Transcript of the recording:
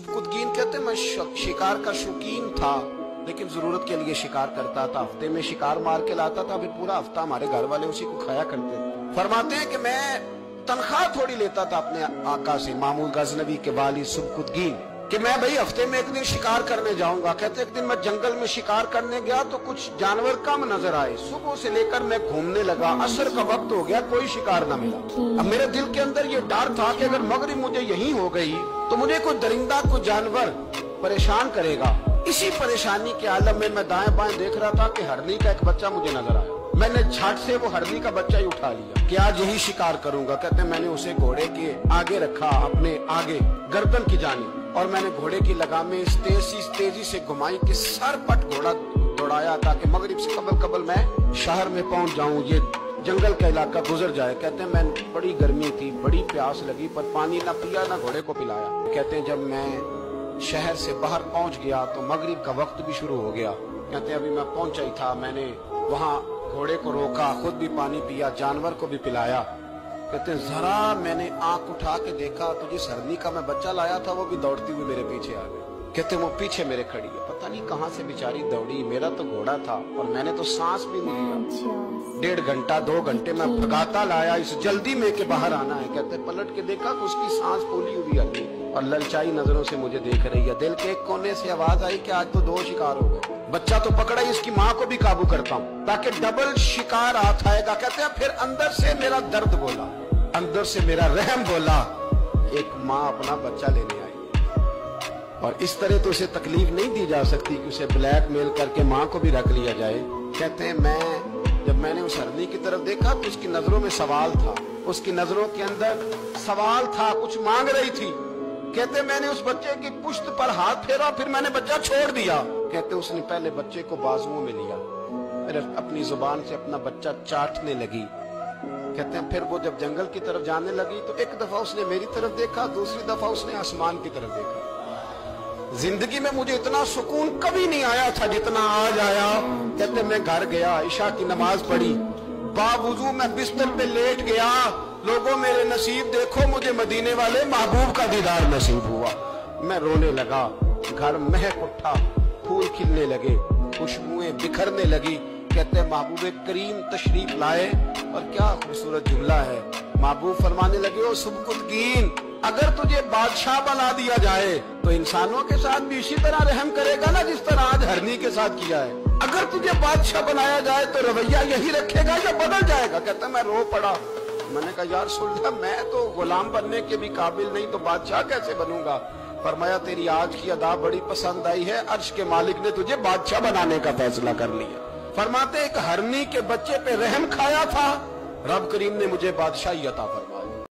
कुतगीन कहते मैं शिकार का शौकीन था, लेकिन जरूरत के लिए शिकार करता था। हफ्ते में शिकार मार के लाता था, फिर पूरा हफ्ता हमारे घर वाले उसी को खाया करते थे। फरमाते हैं कि मैं तनख्वाह थोड़ी लेता था अपने आका से, मामूल गजनवी के वाली सुबकुतगीन, कि मैं भाई हफ्ते में एक दिन शिकार करने जाऊंगा। कहते एक दिन मैं जंगल में शिकार करने गया तो कुछ जानवर कम नजर आए। सुबह से लेकर मैं घूमने लगा, असर का वक्त हो गया, कोई शिकार न मिला। अब मेरे दिल के अंदर ये डर था कि अगर मगरिब मुझे यहीं हो गई तो मुझे कोई दरिंदा कोई जानवर परेशान करेगा। इसी परेशानी के आलम में मैं दाएं बाएं देख रहा था कि हरनी का एक बच्चा मुझे नजर आया। मैंने झट से वो हरनी का बच्चा ही उठा लिया कि आज यही शिकार करूंगा। कहते मैंने उसे घोड़े के आगे रखा, अपने आगे गर्दन की जानिब, और मैंने घोड़े की लगामें इस तेजी से घुमाई कि सर पट घोड़ा दौड़ाया ताकि मगरिब से कबल मैं शहर में पहुंच जाऊं, ये जंगल का इलाका गुजर जाए। कहते हैं मैं बड़ी गर्मी थी, बड़ी प्यास लगी, पर पानी ना पिया ना घोड़े को पिलाया। कहते हैं जब मैं शहर से बाहर पहुंच गया तो मगरिब का वक्त भी शुरू हो गया। कहते हैं अभी मैं पहुंचा ही था, मैंने वहां घोड़े को रोका, खुद भी पानी पिया, जानवर को भी पिलाया। कहते हैं जरा मैंने आंख उठा के देखा तो जिस हरनी का मैं बच्चा लाया था वो भी दौड़ती हुई मेरे पीछे आ गई। कहते वो पीछे मेरे खड़ी है, पता नहीं कहाँ से बेचारी दौड़ी। मेरा तो घोड़ा था और मैंने तो सांस भी नहीं लिया। 1.5 घंटा 2 घंटे मैं भगाता लाया इस जल्दी में के बाहर आना है। कहते पलट के देखा तो उसकी सांस फूली हुई हल्की और ललचाई नजरों से मुझे देख रही है। दिल के एक कोने से आवाज आई कि आज तो 2 शिकार हो गए। बच्चा तो पकड़ा ही, इसकी माँ को भी काबू करता हूँ ताकि डबल शिकार हाथ आएगा। कहते हैं फिर अंदर से मेरा दर्द बोला, अंदर से मेरा रहम बोला, एक माँ अपना बच्चा लेने आई और इस तरह तो उसे तकलीफ नहीं दी जा सकती कि उसे ब्लैकमेल करके माँ को भी रख लिया जाए। कहते हैं जब मैंने उस हरनी की तरफ देखा तो उसकी नजरों में सवाल था, उसकी नजरों के अंदर सवाल था, कुछ मांग रही थी। कहते मैंने उस बच्चे की पुश्त पर हाथ फेरा, फिर मैंने बच्चा छोड़ दिया। कहते उसने पहले बच्चे को बाजुओं में लिया, फिर अपनी जुबान से अपना बच्चा चाटने लगी। कहते हैं फिर वो जब जंगल की तरफ जाने लगी तो एक दफा उसने मेरी तरफ देखा, दूसरी दफा उसने आसमान की तरफ देखा। जिंदगी में मुझे इतना सुकून कभी नहीं आया था जितना आज आया। कहते मैं घर गया, इशा की नमाज पढ़ी, बावुजू मैं बिस्तर पे लेट गया। लोगों मेरे नसीब देखो, मुझे मदीने वाले महबूब का दीदार नसीब हुआ। मैं रोने लगा, घर महक उठा, फूल खिलने लगे, खुशबुएं बिखरने लगी। कहते महबूब करीम तशरीफ लाए और क्या खूबसूरत जुमला है। महबूब फरमाने लगे ओ सुबकुतगीन, अगर तुझे बादशाह बना दिया जाए तो इंसानों के साथ भी इसी तरह रहम करेगा ना जिस तरह आज हरनी के साथ किया है। अगर तुझे बादशाह बनाया जाए तो रवैया यही रखेगा या बदल जाएगा। कहता मैं रो पड़ा, मैंने कहा यार सुल्तान मैं तो गुलाम बनने के भी काबिल नहीं, तो बादशाह कैसे बनूंगा। फरमाया तेरी आज की अदा बड़ी पसंद आई है, अर्श के मालिक ने तुझे बादशाह बनाने का फैसला कर लिया। फरमाते एक हरनी के बच्चे पे रहम खाया था, रब करीम ने मुझे बादशाही अता फरमाया।